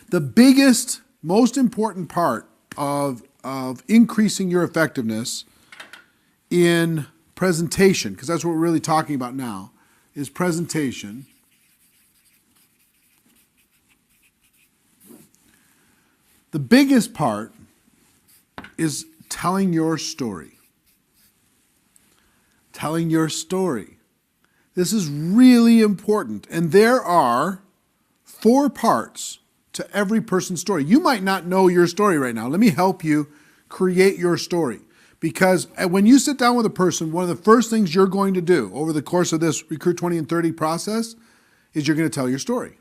The biggest, most important part of increasing your effectiveness in presentation, because that's what we're really talking about now, is presentation. The biggest part is telling your story. Telling your story. This is really important. And there are 4 parts to every person's story. You might not know your story right now. Let me help you create your story. Because when you sit down with a person, one of the first things you're going to do over the course of this Recruit 20 and 30 process is you're going to tell your story.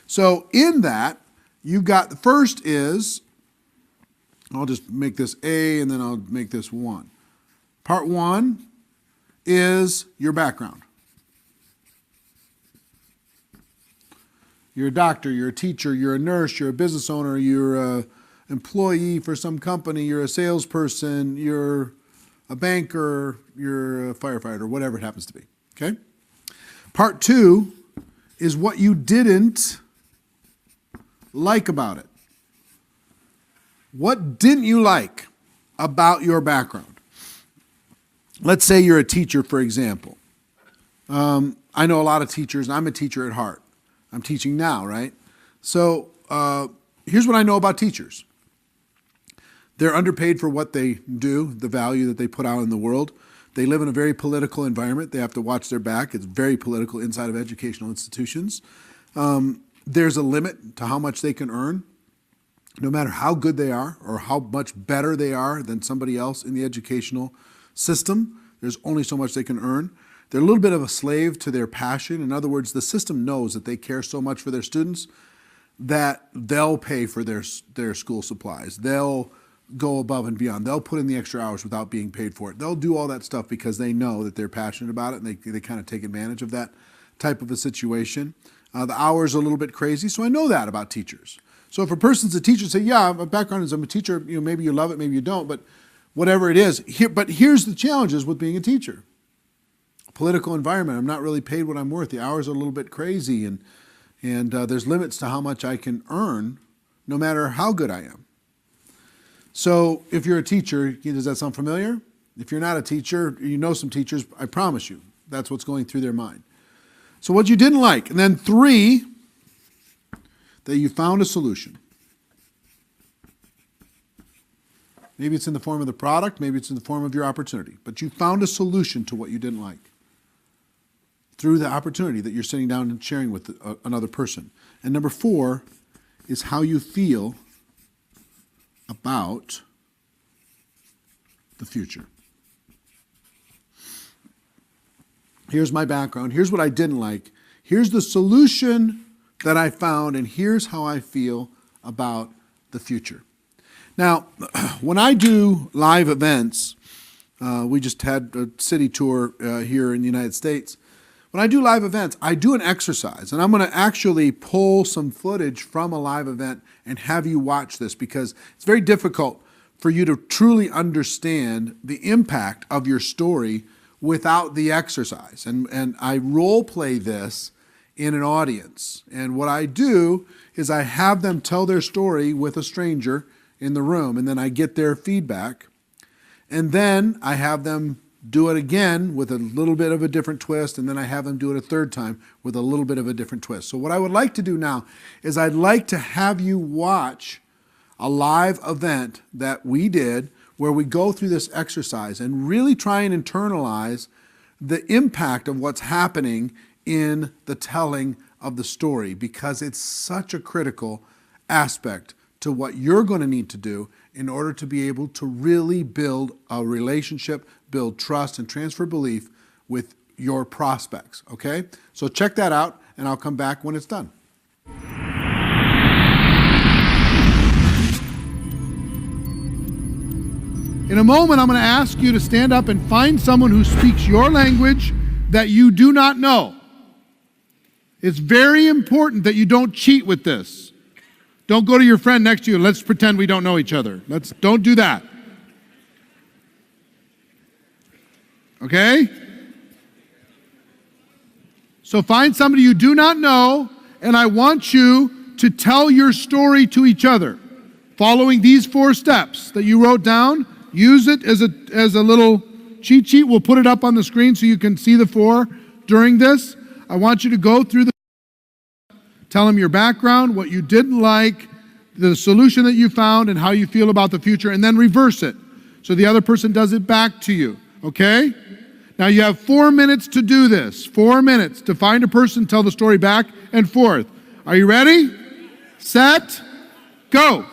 So in that, you've got, the first is, I'll just make this A and then I'll make this 1. Part 1 is your background. You're a doctor, you're a teacher, you're a nurse, you're a business owner, you're an employee for some company, you're a salesperson, you're a banker, you're a firefighter, whatever it happens to be, okay? Part 2 is what you didn't like about it. What didn't you like about your background? Let's say you're a teacher, for example. I know a lot of teachers, and I'm a teacher at heart. I'm teaching now, right? So here's what I know about teachers. They're underpaid for what they do, the value that they put out in the world. They live in a very political environment. They have to watch their back. It's very political inside of educational institutions. There's a limit to how much they can earn, no matter how good they are or how much better they are than somebody else in the educational system. There's only so much they can earn. They're a little bit of a slave to their passion. In other words, the system knows that they care so much for their students that they'll pay for their school supplies. They'll go above and beyond. They'll put in the extra hours without being paid for it. They'll do all that stuff because they know that they're passionate about it, and they kind of take advantage of that type of a situation. The hours are a little bit crazy, so I know that about teachers. So if a person's a teacher, say, yeah, my background is I'm a teacher, maybe you love it, maybe you don't, but whatever it is. But here's the challenges with being a teacher. Political environment, I'm not really paid what I'm worth. The hours are a little bit crazy, and there's limits to how much I can earn, no matter how good I am. So if you're a teacher, does that sound familiar? If you're not a teacher, you know some teachers, I promise you, that's what's going through their mind. So what you didn't like. And then 3, that you found a solution. Maybe it's in the form of the product, maybe it's in the form of your opportunity, but you found a solution to what you didn't like through the opportunity that you're sitting down and sharing with another person. And number 4 is how you feel about the future. Here's my background. Here's what I didn't like. Here's the solution that I found, and here's how I feel about the future. Now, when I do live events, we just had a city tour here in the United States. When I do live events, I do an exercise, and I'm going to actually pull some footage from a live event and have you watch this, because it's very difficult for you to truly understand the impact of your story without the exercise. And I role play this in an audience. And what I do is I have them tell their story with a stranger in the room, and then I get their feedback. And then I have them do it again with a little bit of a different twist, and then I have them do it a third time with a little bit of a different twist. So what I would like to do now is I'd like to have you watch a live event that we did where we go through this exercise and really try and internalize the impact of what's happening in the telling of the story, because it's such a critical aspect to what you're going to need to do in order to be able to really build a relationship, build trust, and transfer belief with your prospects, okay? So check that out, and I'll come back when it's done. In a moment, I'm going to ask you to stand up and find someone who speaks your language that you do not know. It's very important that you don't cheat with this. Don't go to your friend next to you, let's pretend we don't know each other. Don't do that. Okay? So find somebody you do not know, and I want you to tell your story to each other. Following these 4 steps that you wrote down, use it as a little cheat sheet. We'll put it up on the screen so you can see the 4 during this. I want you to go through tell them your background, what you didn't like, the solution that you found, and how you feel about the future, and then reverse it so the other person does it back to you, okay? Now you have 4 minutes to do this. 4 minutes to find a person, tell the story back and forth. Are you ready? Set, go.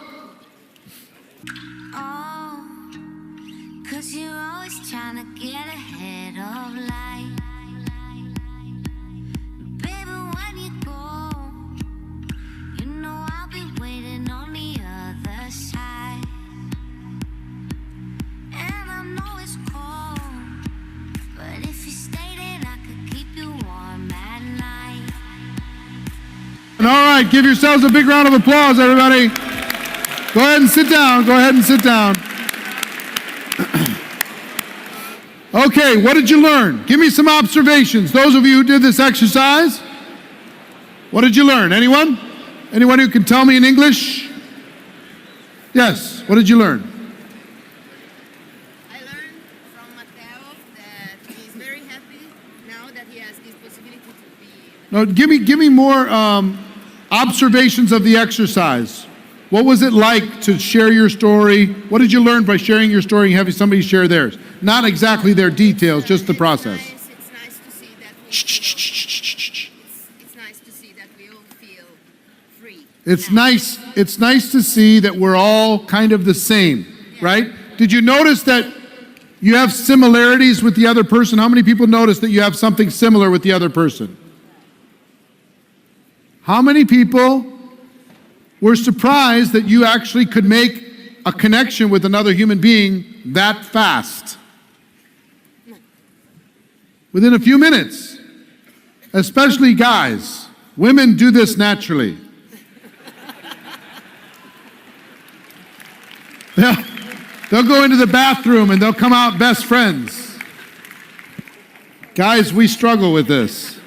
All right, give yourselves a big round of applause, everybody. Go ahead and sit down. Go ahead and sit down. Okay, what did you learn? Give me some observations. Those of you who did this exercise, what did you learn? Anyone? Anyone who can tell me in English? Yes, what did you learn? I learned from Mateo that he's very happy now that he has this possibility to be... No, give me more observations of the exercise. What was it like to share your story? What did you learn by sharing your story and having somebody share theirs? Not exactly their details, just the process. It's nice to see that it's nice to see that we all feel free. It's nice to see that we're all kind of the same, right? Did you notice that you have similarities with the other person? How many people notice that you have something similar with the other person? How many people were surprised that you actually could make a connection with another human being that fast? Within a few minutes. Especially guys. Women do this naturally. They'll go into the bathroom and they'll come out best friends. Guys, we struggle with this.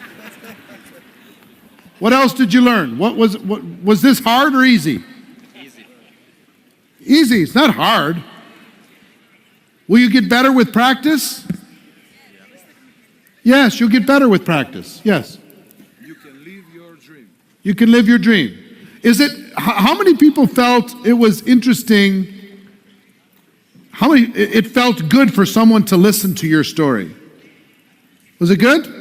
What else did you learn? What was this hard or easy? Easy. Easy, it's not hard. Will you get better with practice? Yes, you'll get better with practice. Yes. You can live your dream. You can live your dream. How many people felt it was interesting? It felt good for someone to listen to your story? Was it good?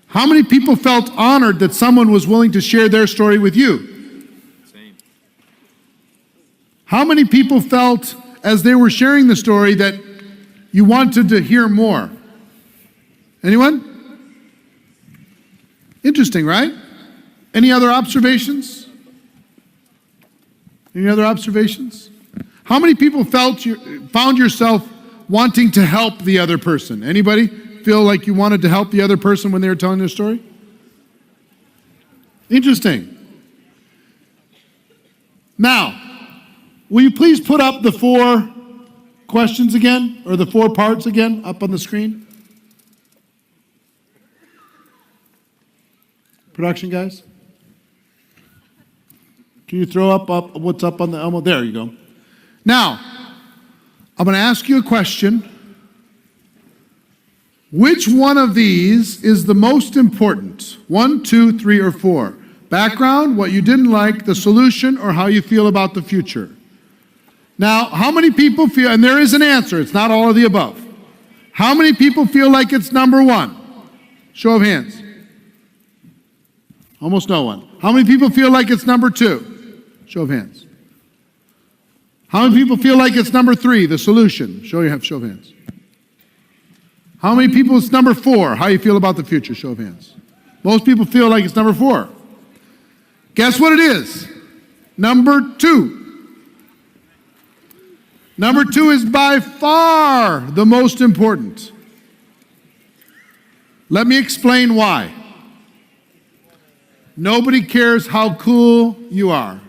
How many people felt honored that someone was willing to share their story with you? Same. How many people felt, as they were sharing the story, that you wanted to hear more? Anyone? Interesting, right? Any other observations? Any other observations? How many people found yourself wanting to help the other person? Anybody feel like you wanted to help the other person when they were telling their story? Interesting. Now, will you please put up the 4 questions again, or the 4 parts again, up on the screen? Production guys? Can you throw up what's up on the Elmo? There you go. Now, I'm going to ask you a question. Which one of these is the most important? 1, 2, 3, or 4? Background, what you didn't like, the solution, or how you feel about the future? Now, how many people feel, and there is an answer, it's not all of the above. How many people feel like it's number 1? Show of hands. Almost no one. How many people feel like it's number 2? Show of hands. How many people feel like it's number 3, the solution? Show of hands. How many people it's number 4? How you feel about the future? Show of hands. Most people feel like it's number 4. Guess what it is? Number 2. Number 2 is by far the most important. Let me explain why. Nobody cares how cool you are.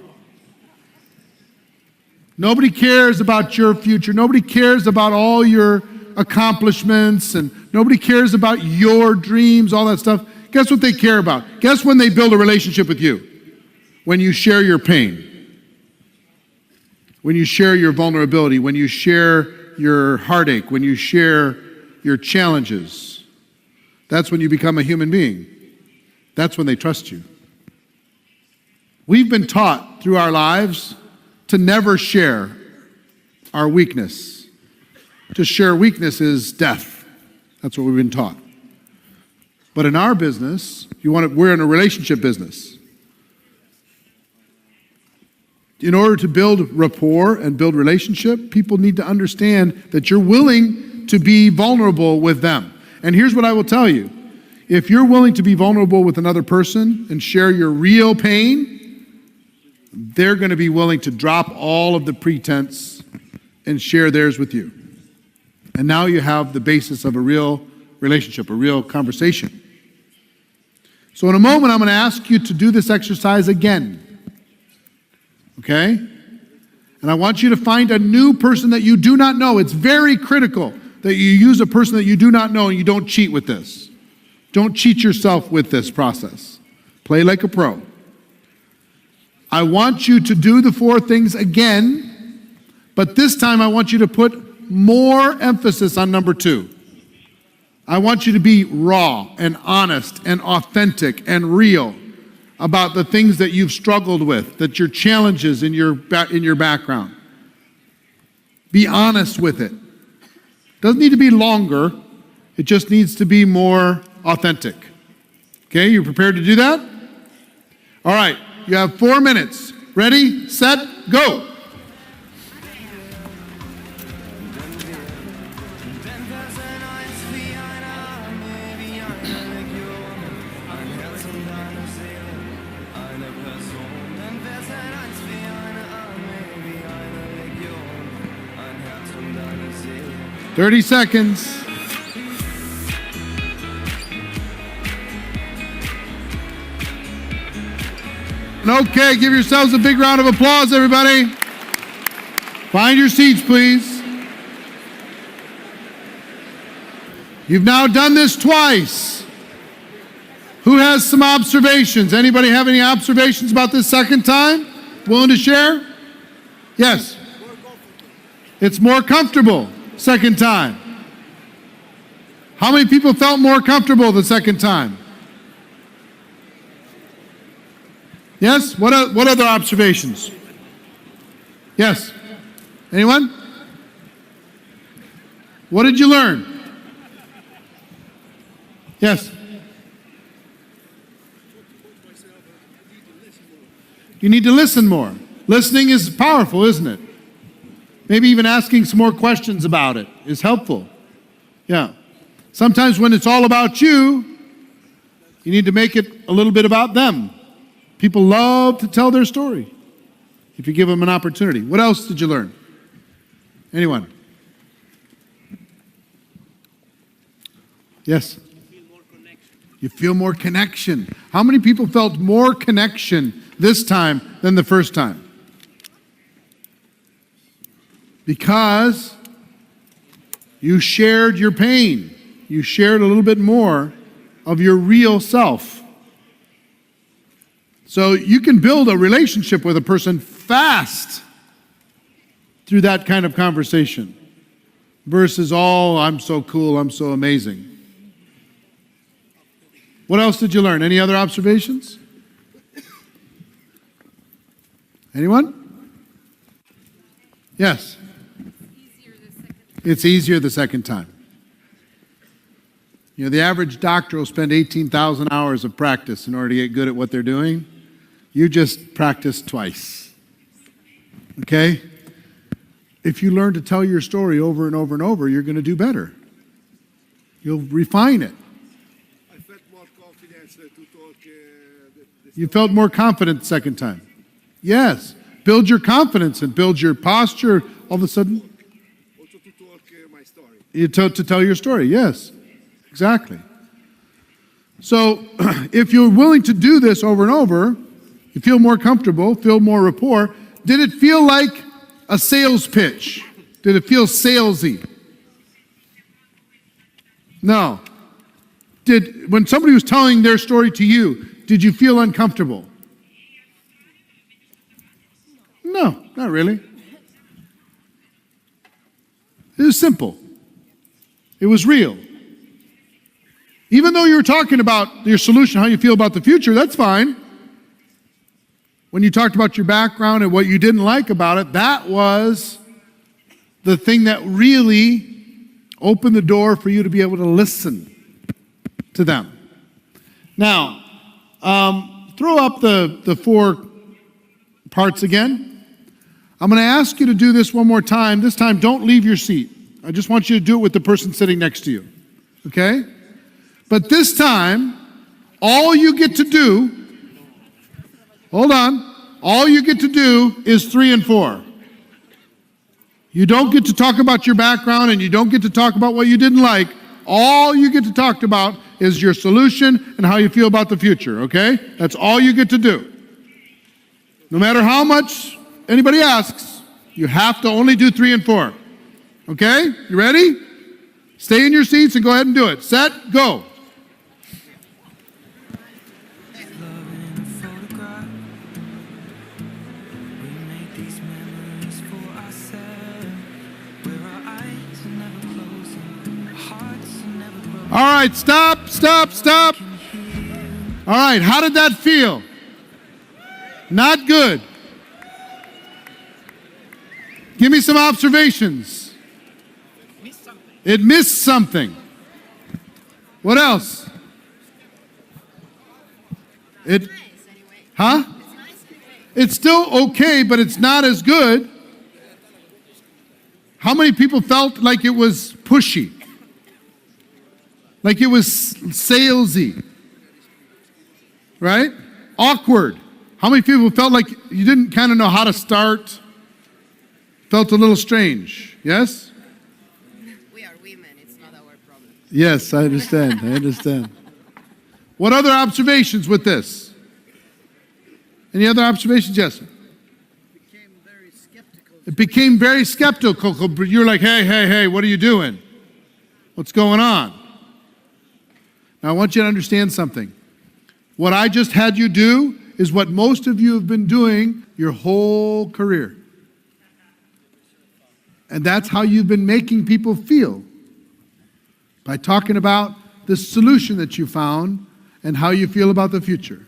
Nobody cares about your future. Nobody cares about all your accomplishments, and nobody cares about your dreams, all that stuff. Guess what they care about? Guess when they build a relationship with you? when you share your pain, when you share your vulnerability, when you share your heartache, when you share your challenges. That's when you become a human being. That's when they trust you. We've been taught through our lives to never share our weakness. To share weakness is death. That's what we've been taught. But in our business, we're in a relationship business. In order to build rapport and build relationship, people need to understand that you're willing to be vulnerable with them. And here's what I will tell you. If you're willing to be vulnerable with another person and share your real pain, they're going to be willing to drop all of the pretense and share theirs with you. And now you have the basis of a real relationship, a real conversation. So in a moment, I'm going to ask you to do this exercise again. Okay? And I want you to find a new person that you do not know. It's very critical that you use a person that you do not know and you don't cheat with this. Don't cheat yourself with this process. Play like a pro. I want you to do the 4 things again, but this time I want you to put more emphasis on number 2. I want you to be raw and honest and authentic and real about the things that you've struggled with, that your challenges in your background. Be honest with it. Doesn't need to be longer. It just needs to be more authentic. Okay, you prepared to do that? All right, you have 4 minutes. Ready, set, go. – 30 seconds. Okay, give yourselves a big round of applause, everybody. Find your seats, please. You've now done this twice. Who has some observations? Anybody have any observations about this second time? Willing to share? Yes. It's more comfortable second time. How many people felt more comfortable the second time? Yes? What other observations? Yes? Anyone? What did you learn? Yes? You need to listen more. Listening is powerful, isn't it? Maybe even asking some more questions about it is helpful. Yeah. Sometimes when it's all about you, you need to make it a little bit about them. People love to tell their story if you give them an opportunity. What else did you learn? Anyone? Yes? You feel more connection. How many people felt more connection this time than the first time? Because you shared your pain. You shared a little bit more of your real self. So you can build a relationship with a person fast through that kind of conversation versus, oh, I'm so cool, I'm so amazing. What else did you learn? Any other observations? Anyone? Yes. It's easier the second time. You know, the average doctor will spend 18,000 hours of practice in order to get good at what they're doing. You just practiced twice. Okay? If you learn to tell your story over and over and over, you're going to do better. You'll refine it. I felt more confidence to talk. You felt more confident the second time. Yes. Build your confidence and build your posture. All of a sudden, Also to talk my story. to tell your story. Yes. Exactly. So if you're willing to do this over and over, you feel more comfortable, feel more rapport. Did it feel like a sales pitch? Did it feel salesy? No. When somebody was telling their story to you, did you feel uncomfortable? No, not really. It was simple. It was real. Even though you were talking about your solution, how you feel about the future, that's fine. When you talked about your background and what you didn't like about it, that was the thing that really opened the door for you to be able to listen to them. Now, throw up the 4 parts again. I'm going to ask you to do this one more time. This time, don't leave your seat. I just want you to do it with the person sitting next to you. Okay? But this time, all you get to do, hold on, all you get to do is 3 and 4. You don't get to talk about your background and you don't get to talk about what you didn't like. All you get to talk about is your solution and how you feel about the future, okay? That's all you get to do. No matter how much anybody asks, you have to only do 3 and 4. Okay? You ready? Stay in your seats and go ahead and do it. Set, go. All right, stop. All right, how did that feel? Not good. Give me some observations. It missed something. What else? Huh? It's still okay, but it's not as good. How many people felt like it was pushy? Like it was salesy, right? Awkward. How many people felt like you didn't kind of know how to start? Felt a little strange, yes? We are women, it's not our problem. Yes, I understand. What other observations with this? Any other observations? Yes. It became very skeptical. You're like, hey, what are you doing? What's going on? Now, I want you to understand something. What I just had you do is what most of you have been doing your whole career. And that's how you've been making people feel. By talking about the solution that you found and how you feel about the future.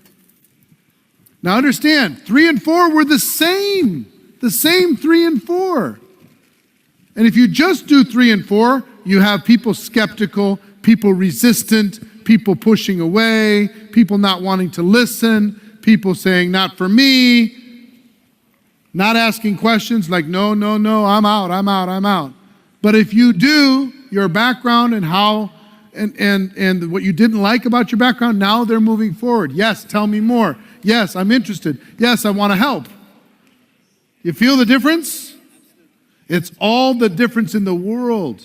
Now understand, 3 and 4 were the same 3 and 4. And if you just do 3 and 4, you have people skeptical, people resistant, people pushing away, people not wanting to listen, people saying, not for me, not asking questions like, no, I'm out. But if you do your background and how, and what you didn't like about your background, now they're moving forward. Yes, tell me more. Yes, I'm interested. Yes, I want to help. You feel the difference? It's all the difference in the world.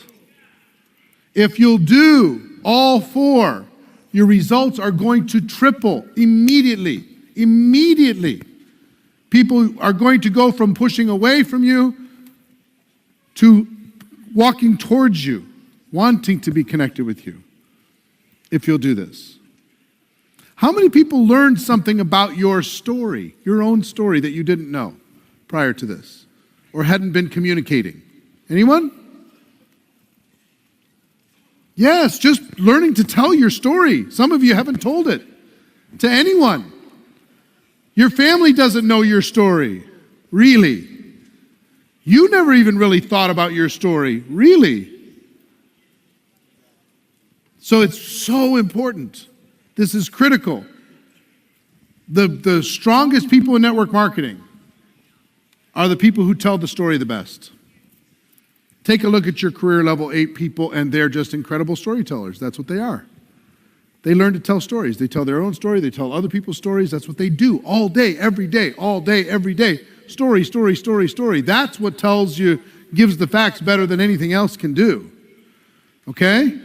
If you'll do all 4, your results are going to triple immediately. Immediately. People are going to go from pushing away from you to walking towards you, wanting to be connected with you, if you'll do this. How many people learned something about your story, your own story, that you didn't know prior to this or hadn't been communicating? Anyone? Yes, just learning to tell your story. Some of you haven't told it to anyone. Your family doesn't know your story, really. You never even really thought about your story, really. So it's so important. This is critical. The strongest people in network marketing are the people who tell the story the best. Take a look at your career level 8 people, and they're just incredible storytellers. That's what they are. They learn to tell stories. They tell their own story. They tell other people's stories. That's what they do all day, every day, all day, every day. Story. That's what tells you, gives the facts better than anything else can do. Okay?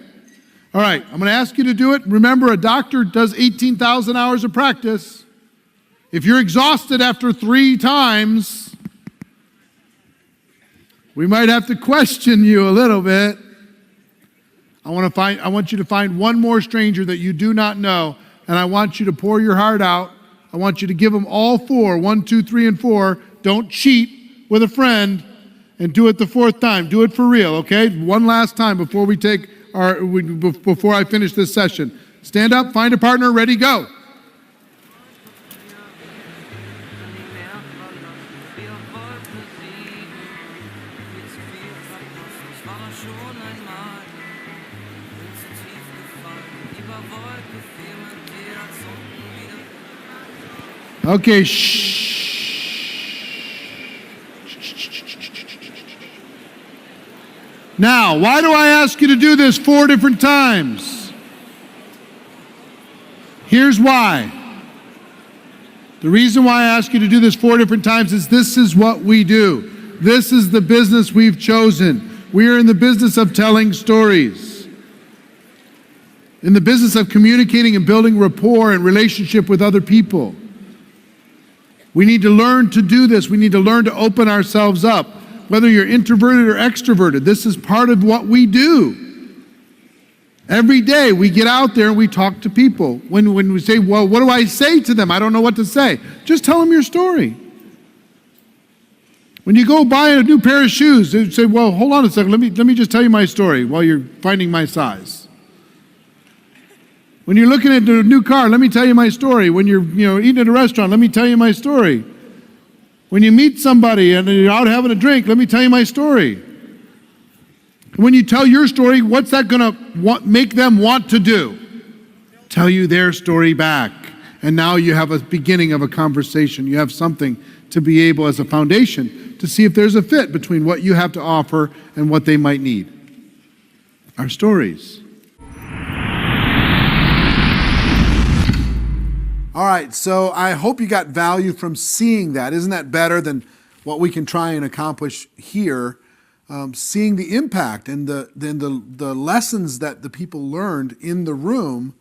All right, I'm going to ask you to do it. Remember, a doctor does 18,000 hours of practice. If you're exhausted after 3 times, we might have to question you a little bit. I want you to find one more stranger that you do not know, and I want you to pour your heart out. I want you to give them all 4, 1, 2, 3, and 4. Don't cheat with a friend and do it the fourth time. Do it for real, okay? One last time before before I finish this session. Stand up, find a partner, ready, go. Okay, Now, why do I ask you to do this 4 different times? Here's why. The reason why I ask you to do this 4 different times is this is what we do. This is the business we've chosen. We are in the business of telling stories. In the business of communicating and building rapport and relationship with other people. We need to learn to do this. We need to learn to open ourselves up. Whether you're introverted or extroverted, this is part of what we do. Every day we get out there and we talk to people. When we say, well, what do I say to them? I don't know what to say. Just tell them your story. When you go buy a new pair of shoes, they say, well, hold on a second. Let me just tell you my story while you're finding my size. When you're looking at a new car, let me tell you my story. When you're eating at a restaurant, let me tell you my story. When you meet somebody and you're out having a drink, let me tell you my story. When you tell your story, what's that going to make them want to do? Tell you their story back. And now you have a beginning of a conversation. You have something to be able, as a foundation, to see if there's a fit between what you have to offer and what they might need. Our stories. All right, so I hope you got value from seeing that. Isn't that better than what we can try and accomplish here? Seeing the impact and the lessons that the people learned in the room,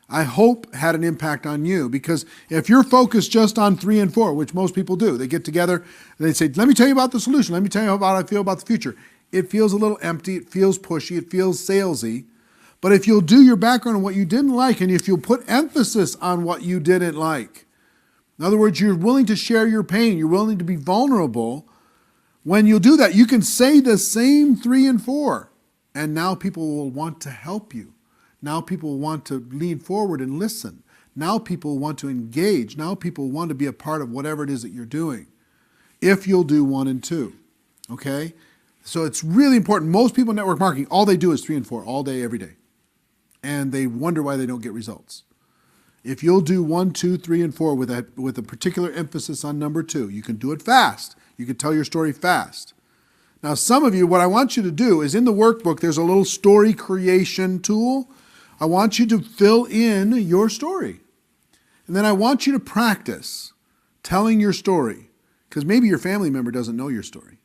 I hope had an impact on you. Because if you're focused just on 3 and 4, which most people do, they get together and they say, let me tell you about the solution. Let me tell you about how I feel about the future. It feels a little empty. It feels pushy. It feels salesy. But if you'll do your background on what you didn't like, and if you'll put emphasis on what you didn't like, in other words, you're willing to share your pain, you're willing to be vulnerable, when you'll do that, you can say the same 3 and 4, and now people will want to help you. Now people will want to lean forward and listen. Now people want to engage. Now people want to be a part of whatever it is that you're doing, if you'll do 1 and 2, okay? So it's really important. Most people in network marketing, all they do is 3 and 4, all day, every day. And they wonder why they don't get results. If you'll do 1, 2, 3, and 4 with a particular emphasis on number 2, you can do it fast. You can tell your story fast. Now, some of you, what I want you to do is in the workbook, there's a little story creation tool. I want you to fill in your story. And then I want you to practice telling your story, because maybe your family member doesn't know your story.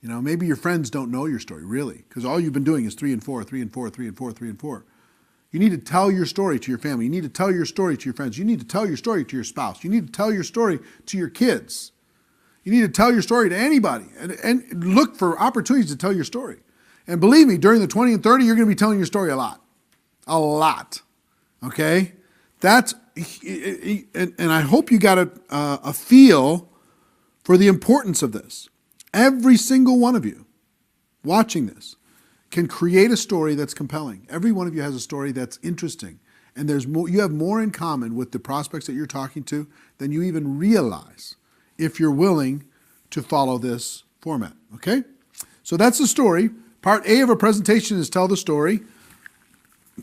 Maybe your friends don't know your story, really, because all you've been doing is 3 and 4, 3 and 4, 3 and 4, 3 and 4. You need to tell your story to your family. You need to tell your story to your friends. You need to tell your story to your spouse. You need to tell your story to your kids. You need to tell your story to anybody and look for opportunities to tell your story. And believe me, during the 20 and 30, you're going to be telling your story a lot. A lot. Okay? And I hope you got a feel for the importance of this. Every single one of you watching this can create a story that's compelling. Every one of you has a story that's interesting. And you have more in common with the prospects that you're talking to than you even realize if you're willing to follow this format, okay? So that's the story. Part A of a presentation is tell the story.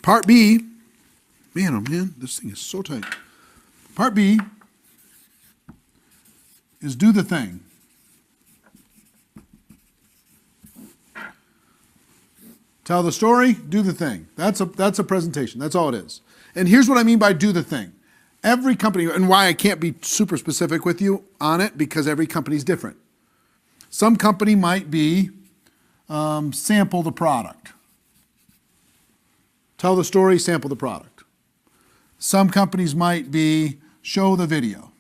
Part B, man, oh man, this thing is so tight. Part B is do the thing. Tell the story, do the thing. That's a presentation. That's all it is. And here's what I mean by do the thing. Every company, and why I can't be super specific with you on it, because every company is different. Some company might be sample the product. Tell the story, sample the product. Some companies might be show the video.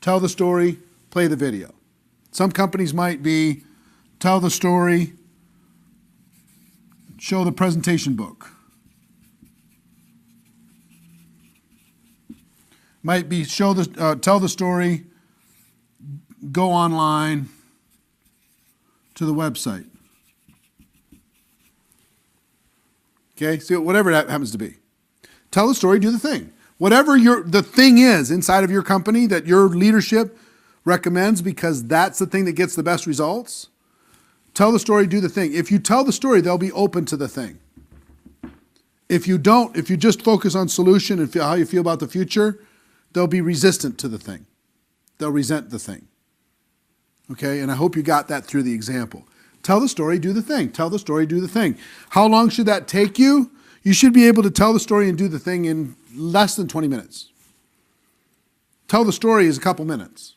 Tell the story, play the video. Some companies might be tell the story, show the presentation book. Might be tell the story, go online to the website. Okay, so whatever that happens to be. Tell the story, do the thing. Whatever the thing is inside of your company that your leadership recommends because that's the thing that gets the best results, tell the story, do the thing. If you tell the story, they'll be open to the thing. If you don't, if you just focus on solution and how you feel about the future, they'll be resistant to the thing. They'll resent the thing. Okay, and I hope you got that through the example. Tell the story, do the thing. Tell the story, do the thing. How long should that take you? You should be able to tell the story and do the thing in less than 20 minutes. Tell the story is a couple minutes.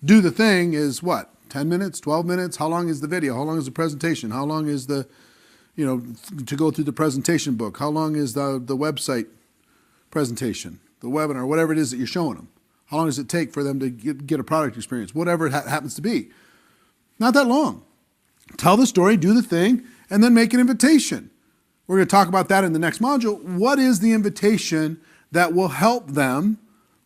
Do the thing is what? 10 minutes, 12 minutes? How long is the video? How long is the presentation? How long is to go through the presentation book? How long is the website presentation, the webinar, whatever it is that you're showing them? How long does it take for them to get a product experience? Whatever it happens to be. Not that long. Tell the story, do the thing, and then make an invitation. We're going to talk about that in the next module. What is the invitation that will help them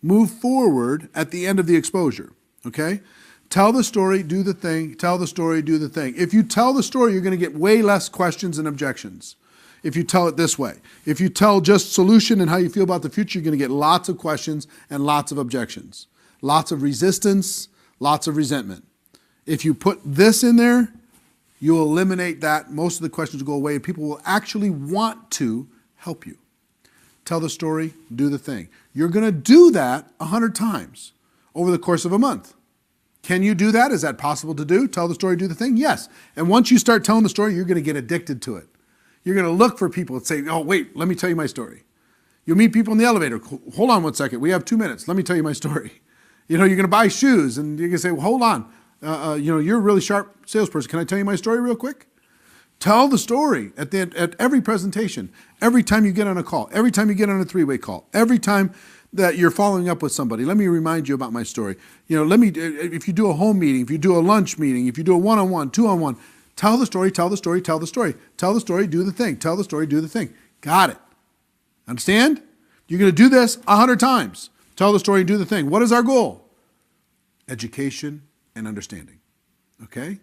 move forward at the end of the exposure? Okay? Tell the story, do the thing. Tell the story, do the thing. If you tell the story, you're going to get way less questions and objections. If you tell it this way. If you tell just solution and how you feel about the future, you're going to get lots of questions and lots of objections. Lots of resistance, lots of resentment. If you put this in there, you'll eliminate that. Most of the questions will go away. People will actually want to help you. Tell the story, do the thing. You're going to do that 100 times over the course of a month. Can you do that? Is that possible to do? Tell the story, do the thing? Yes. And once you start telling the story, you're going to get addicted to it. You're going to look for people and say, oh, wait, let me tell you my story. You'll meet people in the elevator. Hold on 1 second. We have 2 minutes. Let me tell you my story. You're going to buy shoes and you're going to say, well, hold on. You're a really sharp salesperson. Can I tell you my story real quick? Tell the story at every presentation, every time you get on a call, every time you get on a three-way call, every time that you're following up with somebody. Let me remind you about my story. If you do a home meeting, if you do a lunch meeting, if you do a one-on-one, two-on-one, tell the story, tell the story, tell the story. Tell the story, do the thing. Tell the story, do the thing. Got it. Understand? You're going to do this 100 times. Tell the story, do the thing. What is our goal? Education and understanding. Okay?